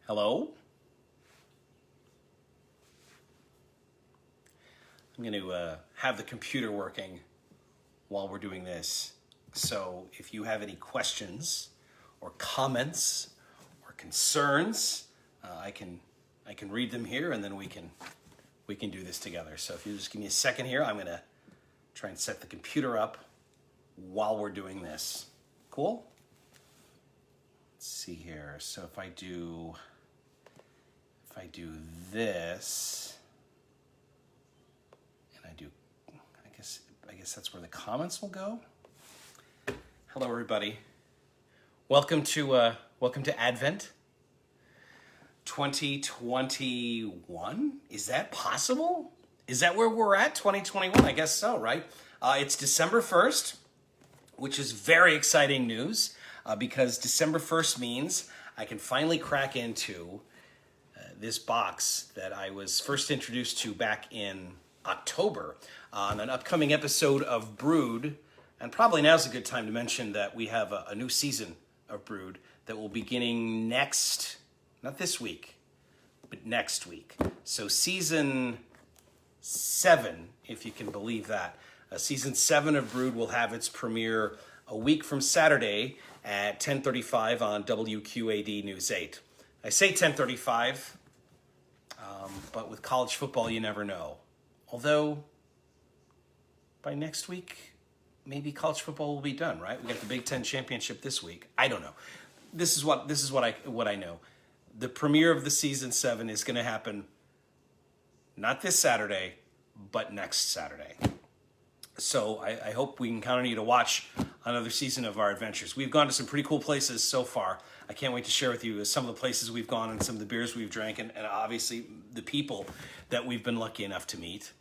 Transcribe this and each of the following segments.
Hello? I'm going to have the computer working while we're doing this. So if you have any questions or comments or concerns, I can read them here, and then we can do this together. So if you just give me a second here, I'm going to try and set the computer up while we're doing this. Cool? Let's see here. So if I do this, and I guess that's where the comments will go. Hello, everybody. Welcome to Advent 2021. Is that possible? Is that where we're at? 2021? I guess so, right? It's December 1st, which is very exciting news because December 1st means I can finally crack into this box that I was first introduced to back in October on an upcoming episode of Brewed. And probably now's a good time to mention that we have a new season of Brewed that will be beginning next, not this week, but next week. So season 7, if you can believe that. Season 7 of Brewed will have its premiere a week from Saturday at 10:35 on WQAD News 8. I say 10:35, but with college football, you never know. Although, by next week, maybe college football will be done, right? We got the Big Ten championship this week. I don't know. This is what I know. The premiere of the season 7 is going to happen not this Saturday, but next Saturday. So I hope we can count on you to watch another season of our adventures. We've gone to some pretty cool places so far. I can't wait to share with you some of the places we've gone and some of the beers we've drank, and obviously the people that we've been lucky enough to meet.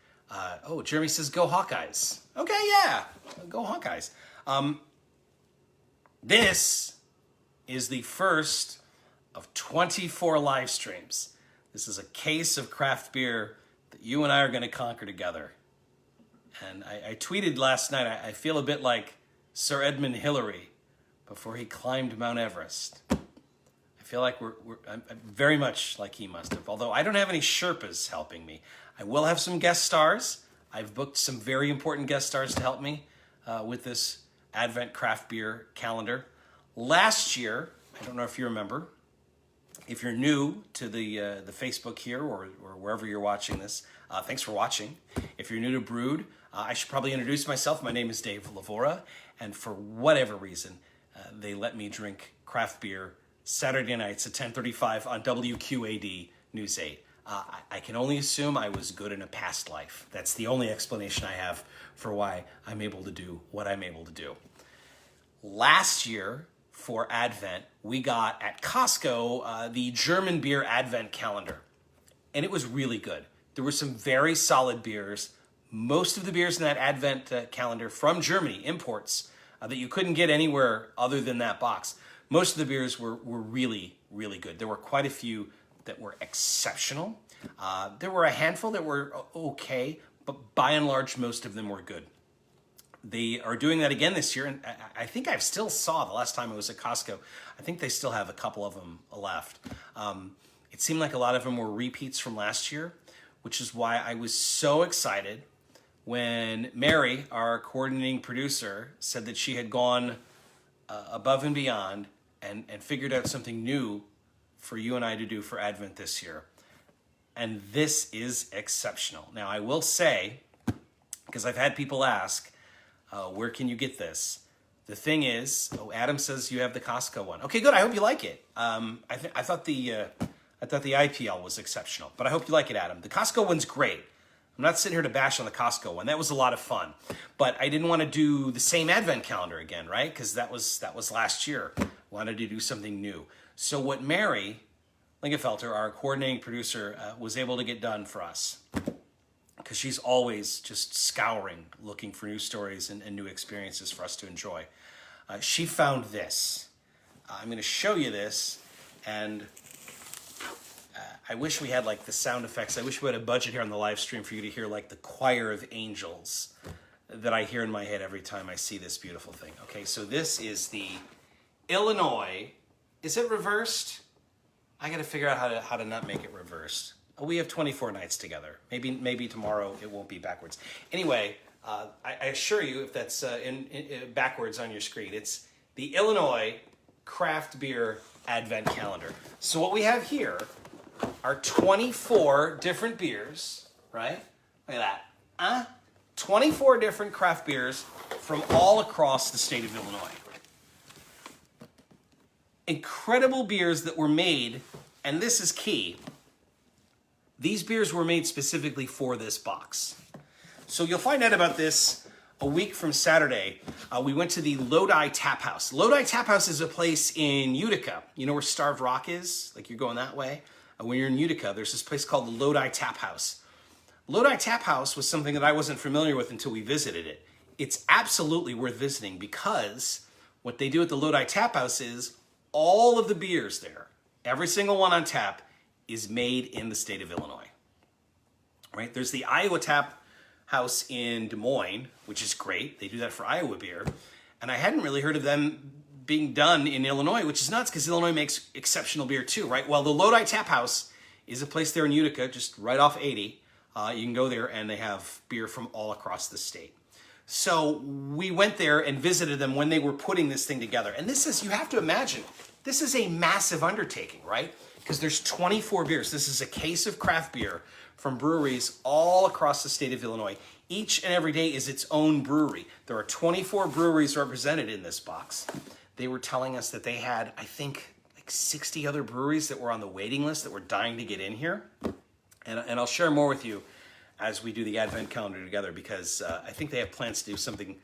Jeremy says, go Hawkeyes. Okay, yeah, go Hawkeyes. This is the first of 24 live streams. This is a case of craft beer that you and I are going to conquer together. And I tweeted last night, I feel a bit like Sir Edmund Hillary before he climbed Mount Everest. I feel like I'm very much like he must have, although I don't have any Sherpas helping me. I will have some guest stars. I've booked some very important guest stars to help me with this Advent craft beer calendar. Last year, I don't know if you remember, if you're new to the Facebook here or wherever you're watching this, thanks for watching. If you're new to Brewed, I should probably introduce myself. My name is Dave Lavora, and for whatever reason, they let me drink craft beer Saturday nights at 10:35 on WQAD News 8. I can only assume I was good in a past life. That's the only explanation I have for why I'm able to do what I'm able to do. Last year, for Advent, we got at Costco the German beer Advent calendar, and it was really good. There were some very solid beers. Most of the beers in that Advent calendar from Germany, imports, that you couldn't get anywhere other than that box. Most of the beers were really, really good. There were quite a few that were exceptional. There were a handful that were okay, but by and large, most of them were good. They are doing that again this year, and I think I still saw the last time I was at Costco. I think they still have a couple of them left. It seemed like a lot of them were repeats from last year, which is why I was so excited when Mary, our coordinating producer, said that she had gone above and beyond and figured out something new for you and I to do for Advent this year. And this is exceptional. Now, I will say, because I've had people ask, where can you get this? The thing is, Adam says you have the Costco one. Okay, good. I hope you like it. I thought the IPL was exceptional, but I hope you like it, Adam. The Costco one's great. I'm not sitting here to bash on the Costco one. That was a lot of fun, but I didn't want to do the same Advent calendar again, right? Because that was last year. I wanted to do something new. So what Mary Lingenfelter, our coordinating producer, was able to get done for us, because she's always just scouring, looking for new stories and new experiences for us to enjoy. She found this. I'm going to show you this, and I wish we had like the sound effects. I wish we had a budget here on the live stream for you to hear like the choir of angels that I hear in my head every time I see this beautiful thing. Okay, so this is the Illinois. Is it reversed? I got to figure out how to not make it reversed. We have 24 nights together. Maybe tomorrow it won't be backwards. Anyway, I assure you, if that's in backwards on your screen, it's the Illinois Craft Beer Advent Calendar. So what we have here are 24 different beers, right? Look at that. 24 different craft beers from all across the state of Illinois. Incredible beers that were made, and this is key. These beers were made specifically for this box. So you'll find out about this a week from Saturday. We went to the Lodi Tap House. Lodi Tap House is a place in Utica. You know where Starved Rock is? Like you're going that way? When you're in Utica, there's this place called the Lodi Tap House. Lodi Tap House was something that I wasn't familiar with until we visited it. It's absolutely worth visiting because what they do at the Lodi Tap House is all of the beers there, every single one on tap, is made in the state of Illinois. Right? There's the Iowa Tap House in Des Moines, which is great. They do that for Iowa beer. And I hadn't really heard of them being done in Illinois, which is nuts because Illinois makes exceptional beer too, right? Well, the Lodi Tap House is a place there in Utica, just right off 80. You can go there and they have beer from all across the state. So we went there and visited them when they were putting this thing together. And this is, you have to imagine, this is a massive undertaking, right? Because there's 24 beers. This is a case of craft beer from breweries all across the state of Illinois. Each and every day is its own brewery. There are 24 breweries represented in this box. They were telling us that they had, I think, like 60 other breweries that were on the waiting list that were dying to get in here. And I'll share more with you as we do the Advent calendar together because I think they have plans to do something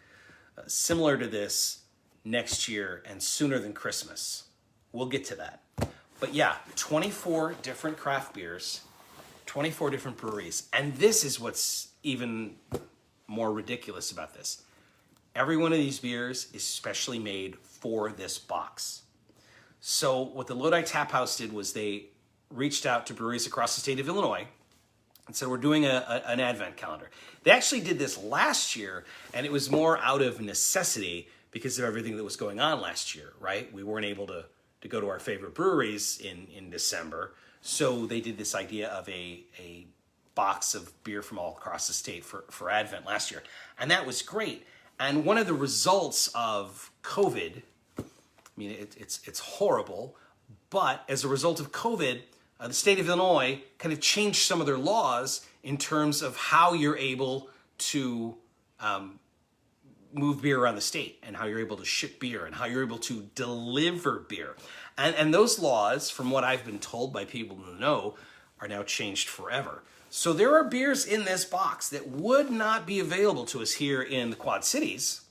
similar to this next year and sooner than Christmas. We'll get to that. But yeah, 24 different craft beers, 24 different breweries. And this is what's even more ridiculous about this. Every one of these beers is specially made for this box. So what the Lodi Tap House did was they reached out to breweries across the state of Illinois and said, we're doing an Advent calendar. They actually did this last year, and it was more out of necessity because of everything that was going on last year, right? We weren't able to go to our favorite breweries in December, so they did this idea of a box of beer from all across the state for Advent last year, and that was great. And one of the results of COVID, I mean, it's horrible, but as a result of COVID, the state of Illinois kind of changed some of their laws in terms of how you're able to move beer around the state and how you're able to ship beer and how you're able to deliver beer. And those laws, from what I've been told by people who know, are now changed forever. So there are beers in this box that would not be available to us here in the Quad Cities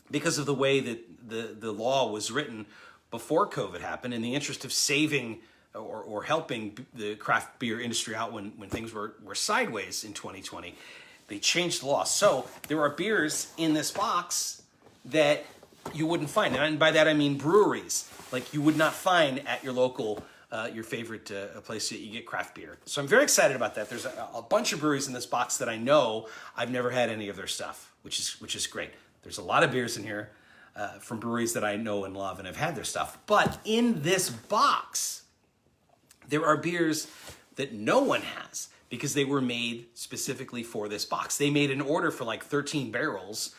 because of the way that the law was written before COVID happened in the interest of saving or helping the craft beer industry out when things were sideways in 2020. They changed the law. So there are beers in this box that you wouldn't find. And by that I mean breweries, like you would not find at your local, your favorite place that you get craft beer. So I'm very excited about that. There's a bunch of breweries in this box that I know I've never had any of their stuff, which is great. There's a lot of beers in here from breweries that I know and love and have had their stuff. But in this box, there are beers that no one has because they were made specifically for this box. They made an order for like 13 barrels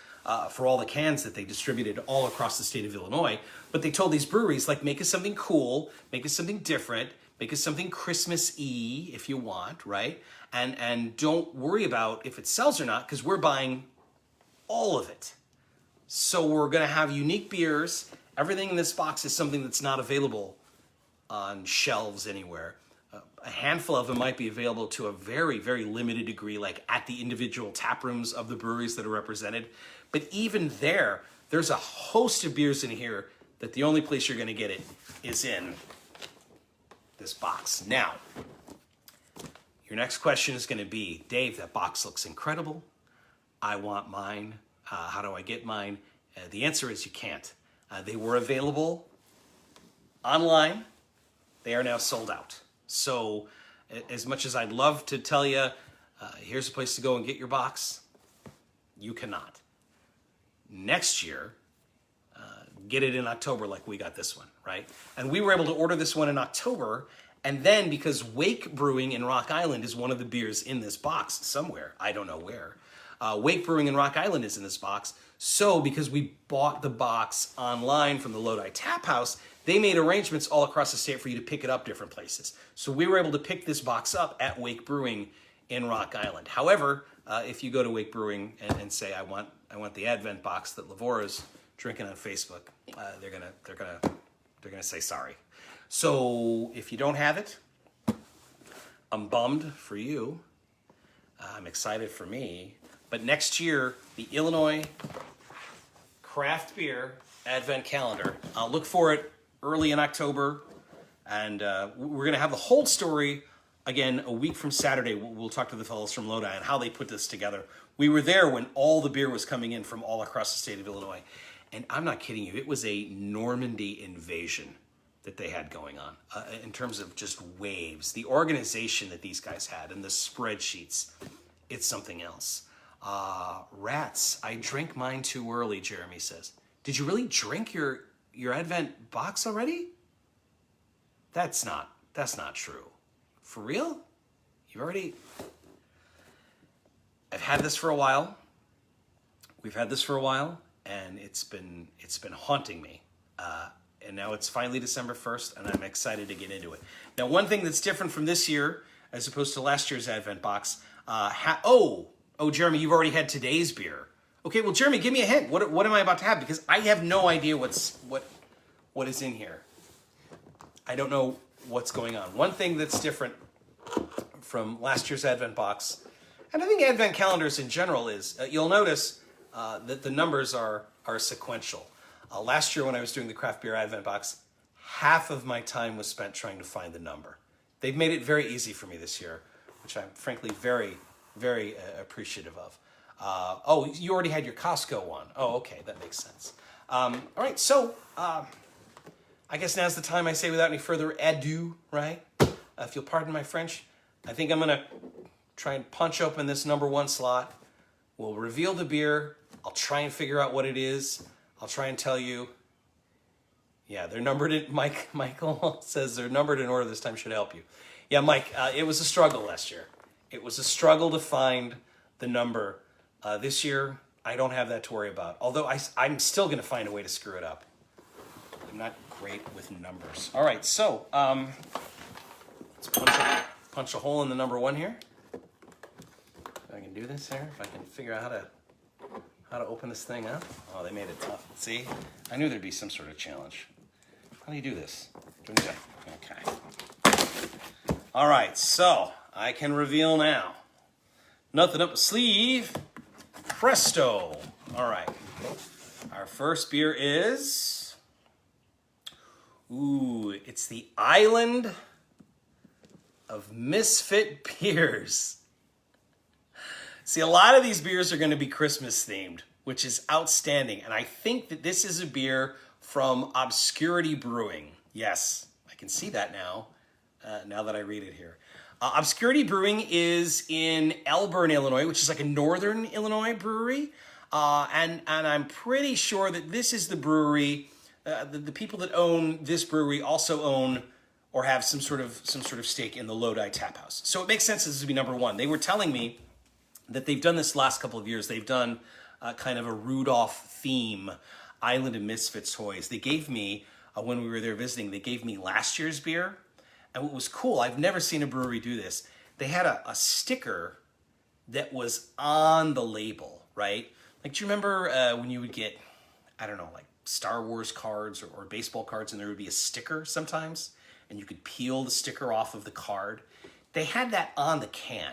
for all the cans that they distributed all across the state of Illinois. But they told these breweries, like, make us something cool, make us something different, make us something Christmas-y if you want, right? And don't worry about if it sells or not because we're buying all of it. So we're going to have unique beers. Everything in this box is something that's not available on shelves anywhere. A handful of them might be available to a very, very limited degree, like at the individual tap rooms of the breweries that are represented. But even there's a host of beers in here that the only place you're going to get it is in this box. Now, your next question is going to be, Dave, that box looks incredible. I want mine. How do I get mine? The answer is you can't. They were available online. They are now sold out. So as much as I'd love to tell you, here's a place to go and get your box, you cannot. Next year, get it in October like we got this one, right? And we were able to order this one in October, And then because Wake Brewing in Rock Island is one of the beers in this box somewhere, I don't know where. Wake Brewing in Rock Island is in this box. So because we bought the box online from the Lodi Tap House, they made arrangements all across the state for you to pick it up different places. So we were able to pick this box up at Wake Brewing in Rock Island. However, if you go to Wake Brewing and say, I want the Advent box that Lavora's drinking on Facebook, they're gonna say sorry. So if you don't have it, I'm bummed for you. I'm excited for me. But next year, the Illinois Craft Beer Advent Calendar. I'll look for it early in October. And we're going to have the whole story, again, a week from Saturday. We'll talk to the fellows from Lodi and how they put this together. We were there when all the beer was coming in from all across the state of Illinois. And I'm not kidding you. It was a Normandy invasion that they had going on in terms of just waves. The organization that these guys had and the spreadsheets, it's something else. Rats, I drink mine too early, Jeremy says. Did you really drink your Advent box already? That's not true. For real? You've already... I've had this for a while. We've had this for a while, and it's been haunting me. And now it's finally December 1st, and I'm excited to get into it. Now, one thing that's different from this year, as opposed to last year's Advent box, Oh, Jeremy, you've already had today's beer. Okay, well, Jeremy, give me a hint. What am I about to have? Because I have no idea what is in here. I don't know what's going on. One thing that's different from last year's Advent box, and I think Advent calendars in general is, you'll notice that the numbers are sequential. Last year when I was doing the craft beer Advent box, half of my time was spent trying to find the number. They've made it very easy for me this year, which I'm frankly very appreciative of. Oh, you already had your Costco one. Oh, okay, that makes sense. All right, so I guess now's the time I say without any further ado, right? If you'll pardon my French, I think I'm gonna try and punch open this number 1 slot. We'll reveal the beer. I'll try and figure out what it is. I'll try and tell you. Yeah, they're numbered in, Michael says they're numbered in order this time, should help you. Yeah, Mike, it was a struggle last year. It was a struggle to find the number. This year, I don't have that to worry about. Although I'm still going to find a way to screw it up. I'm not great with numbers. All right, so let's punch a hole in the number 1 here. If I can do this here, if I can figure out how to open this thing up. Oh, they made it tough. See, I knew there'd be some sort of challenge. How do you do this? Okay. All right, so I can reveal now. Nothing up a sleeve. Presto. All right. Our first beer is... Ooh, it's the Island of Misfit Beers. See, a lot of these beers are going to be Christmas themed, which is outstanding. And I think that this is a beer from Obscurity Brewing. Yes, I can see that now, now that I read it here. Obscurity Brewing is in Elburn, Illinois, which is like a northern Illinois brewery. And I'm pretty sure that this is the brewery, the people that own this brewery also own or have some sort of stake in the Lodi Tap House. So it makes sense this would be number 1. They were telling me that they've done this last couple of years. They've done kind of a Rudolph theme, Island of Misfits toys. They gave me, when we were there visiting, they gave me last year's beer. And what was cool, I've never seen a brewery do this. They had a sticker that was on the label, right? Like, do you remember when you would get, I don't know, like Star Wars cards or baseball cards, and there would be a sticker sometimes, and you could peel the sticker off of the card? They had that on the can,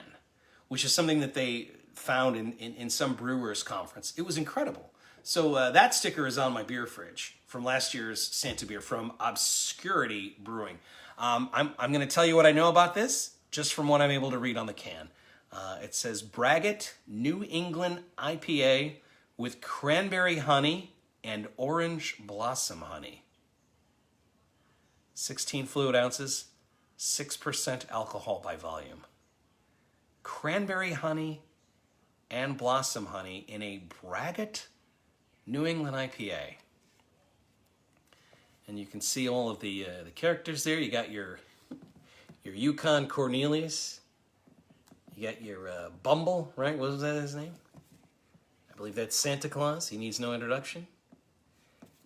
which is something that they found in some brewers conference. It was incredible. So that sticker is on my beer fridge from last year's Santa beer from Obscurity Brewing. I'm going to tell you what I know about this, just from what I'm able to read on the can. It says Braggot New England IPA with cranberry honey and orange blossom honey. 16 fluid ounces, 6% alcohol by volume. Cranberry honey and blossom honey in a Braggot New England IPA. And you can see all of the characters there. You got your your Yukon Cornelius. You got your Bumble, right? What was that his name? I believe that's Santa Claus. He needs no introduction.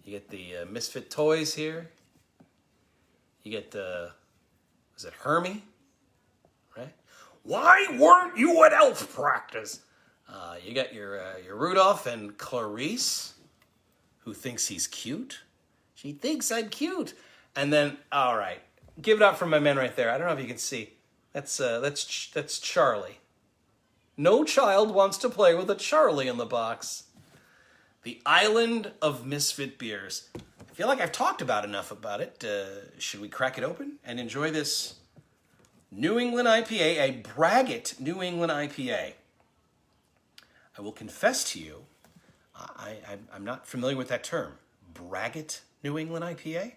You get the Misfit Toys here. You get the, was it Hermie? Right? Why weren't you at elf practice? You got your Rudolph and Clarice, who thinks he's cute. She thinks I'm cute. And then, all right, give it up for my men right there. I don't know if you can see. That's Charlie. No child wants to play with a Charlie in the box. The Island of Misfit Beers. I feel like I've talked about enough about it. Should we crack it open and enjoy this New England IPA, a Braggot New England IPA? I will confess to you, I'm not familiar with that term. Braggot New England IPA?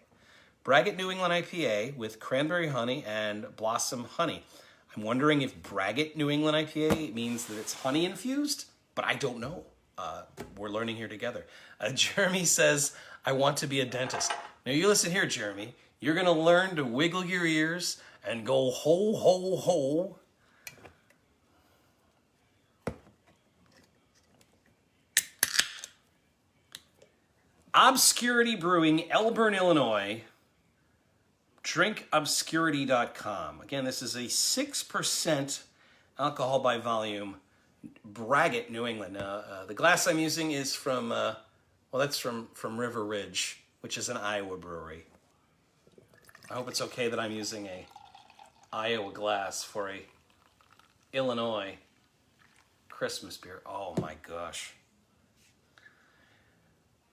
Braggot New England IPA with cranberry honey and blossom honey. I'm wondering if Braggot New England IPA means that it's honey infused, but I don't know. We're learning here together. Jeremy says, I want to be a dentist. Now you listen here, Jeremy. You're going to learn to wiggle your ears and go ho, ho, ho. Obscurity Brewing, Elburn, Illinois. drinkobscurity.com. Again, this is a 6% alcohol by volume Braggot, New England. The glass I'm using is from, that's from River Ridge, which is an Iowa brewery. I hope it's okay that I'm using a Iowa glass for a Illinois Christmas beer. Oh my gosh.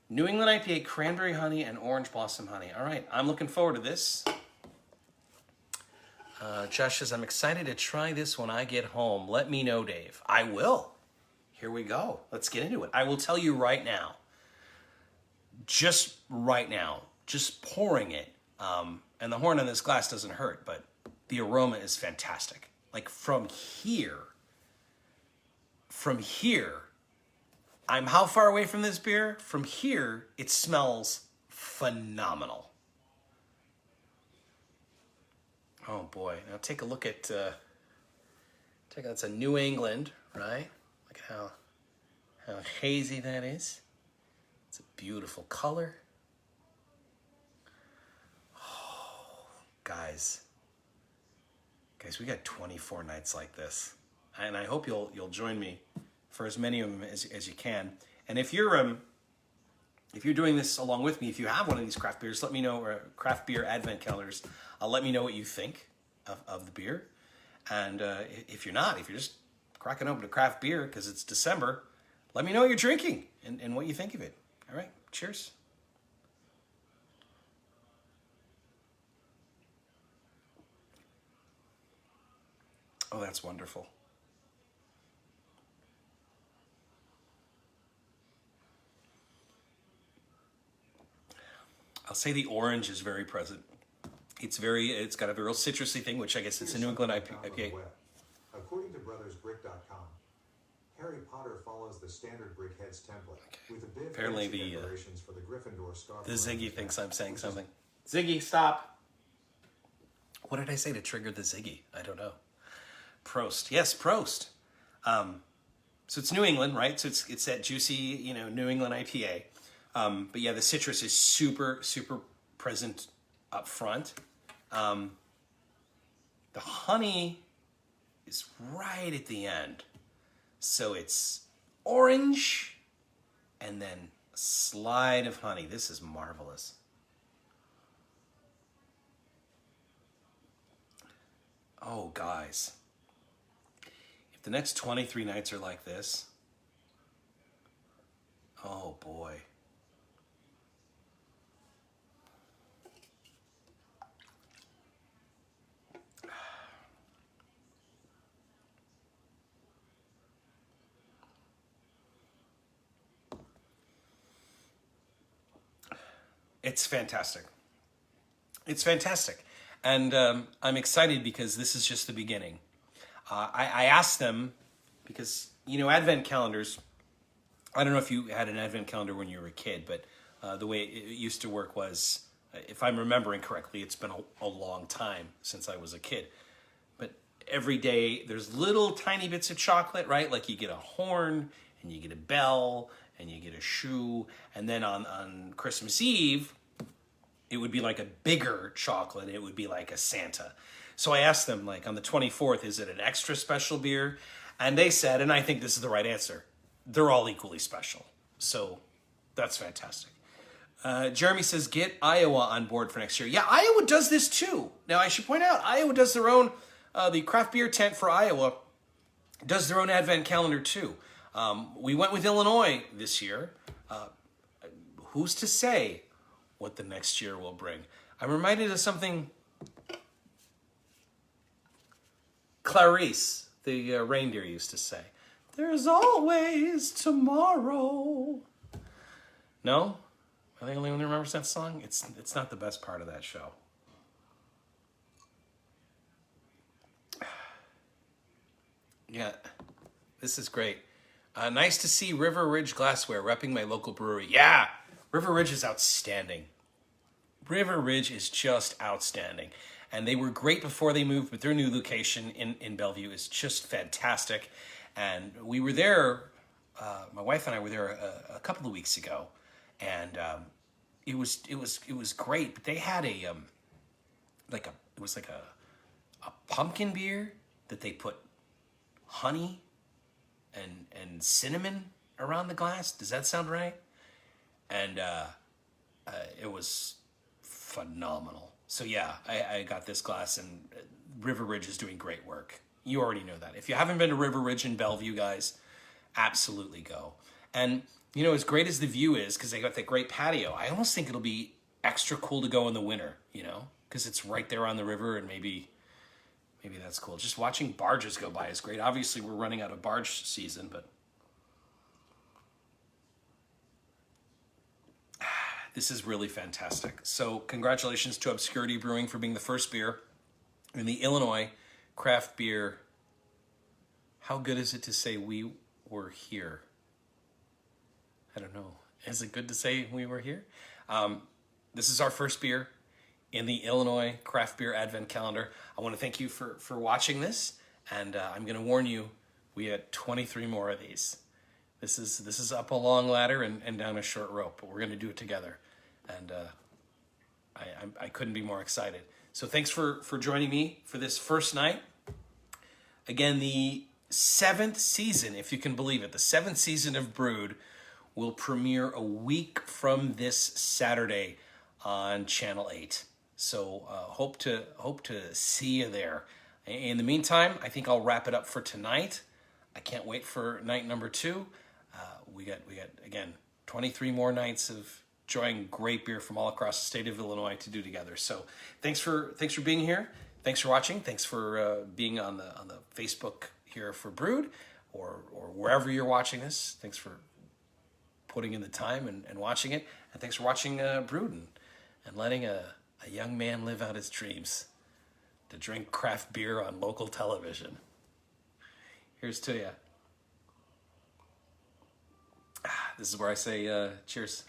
New England IPA, cranberry honey and orange blossom honey. All right, I'm looking forward to this. Josh says, I'm excited to try this when I get home. Let me know, Dave. I will. Here we go. Let's get into it. I will tell you right now, just right now, just pouring it, and the horn on this glass doesn't hurt, but the aroma is fantastic. Like from here, I'm how far away from this beer? From here, it smells phenomenal. Oh boy, now take a look at, that's a New England, right? Look at how hazy that is. It's a beautiful color. Oh, guys, we got 24 nights like this. And I hope you'll join me for as many of them as you can. And if you're doing this along with me, if you have one of these craft beers, let me know, or craft beer advent calendars, let me know what you think of the beer. And if you're just cracking open a craft beer because it's December, let me know what you're drinking and what you think of it. All right, cheers. Oh, that's wonderful. I'll say the orange is very present. It's got a real citrusy thing, which I guess it's a New England IPA. According to brothersbrick.com, Harry Potter follows the standard Brickheads template with a bit Apparently of decorations for the Gryffindor scarf. The Ziggy thinks I'm saying something. Ziggy, stop. What did I say to trigger the Ziggy? I don't know. Prost. Yes, Prost. So it's New England, right? So it's that juicy, New England IPA. But yeah, the citrus is super, super present up front. The honey is right at the end. So it's orange and then a slide of honey. This is marvelous. Oh, guys. If the next 23 nights are like this, oh boy. It's fantastic. It's fantastic. And I'm excited because this is just the beginning. I asked them because, Advent calendars, I don't know if you had an Advent calendar when you were a kid, but the way it used to work was if I'm remembering correctly, it's been a long time since I was a kid. But every day there's little tiny bits of chocolate, right? Like you get a horn and you get a bell and you get a shoe. And then on Christmas Eve, it would be like a bigger chocolate. It would be like a Santa. So I asked them, like, on the 24th, is it an extra special beer? And they said, and I think this is the right answer, they're all equally special. So that's fantastic. Jeremy says, get Iowa on board for next year. Yeah, Iowa does this too. Now, I should point out, Iowa does their own, the craft beer tent for Iowa does their own advent calendar too. We went with Illinois this year. Who's to say what the next year will bring? I'm reminded of something Clarice, the reindeer, used to say. There's always tomorrow. No? Am I the only one who remembers that song? It's not the best part of that show. Yeah, this is great. Nice to see River Ridge Glassware repping my local brewery. Yeah, River Ridge is outstanding. River Ridge is just outstanding. And they were great before they moved, but their new location in Bellevue is just fantastic. And we were there, my wife and I were there a couple of weeks ago, and it was great. But they had a pumpkin beer that they put honey and cinnamon around the glass. Does that sound right? And it was phenomenal. So yeah, I got this glass, and River Ridge is doing great work. You already know that. If you haven't been to River Ridge in Bellevue, guys, absolutely go. And you know, as great as the view is, because they got that great patio, I almost think it'll be extra cool to go in the winter, you know, because it's right there on the river, and maybe that's cool. Just watching barges go by is great. Obviously, we're running out of barge season, but this is really fantastic. So congratulations to Obscurity Brewing for being the first beer in the Illinois craft beer. How good is it to say we were here? I don't know. Is it good to say we were here? This is our first beer in the Illinois craft beer advent calendar. I want to thank you for watching this. And I'm going to warn you, we had 23 more of these. This is up a long ladder and down a short rope, but we're going to do it together. And I couldn't be more excited. So thanks for joining me for this first night. Again, the 7th season, if you can believe it, the 7th season of Brewed will premiere a week from this Saturday on Channel 8. So hope to see you there. In the meantime, I think I'll wrap it up for tonight. I can't wait for night number 2. We got again 23 more nights of enjoying great beer from all across the state of Illinois to do together. So thanks for being here. Thanks for watching. Thanks for being on the Facebook here for Brewed, or wherever you're watching this. Thanks for putting in the time and watching it. And thanks for watching Brewed and letting a young man live out his dreams to drink craft beer on local television. Here's to ya. This is where I say cheers.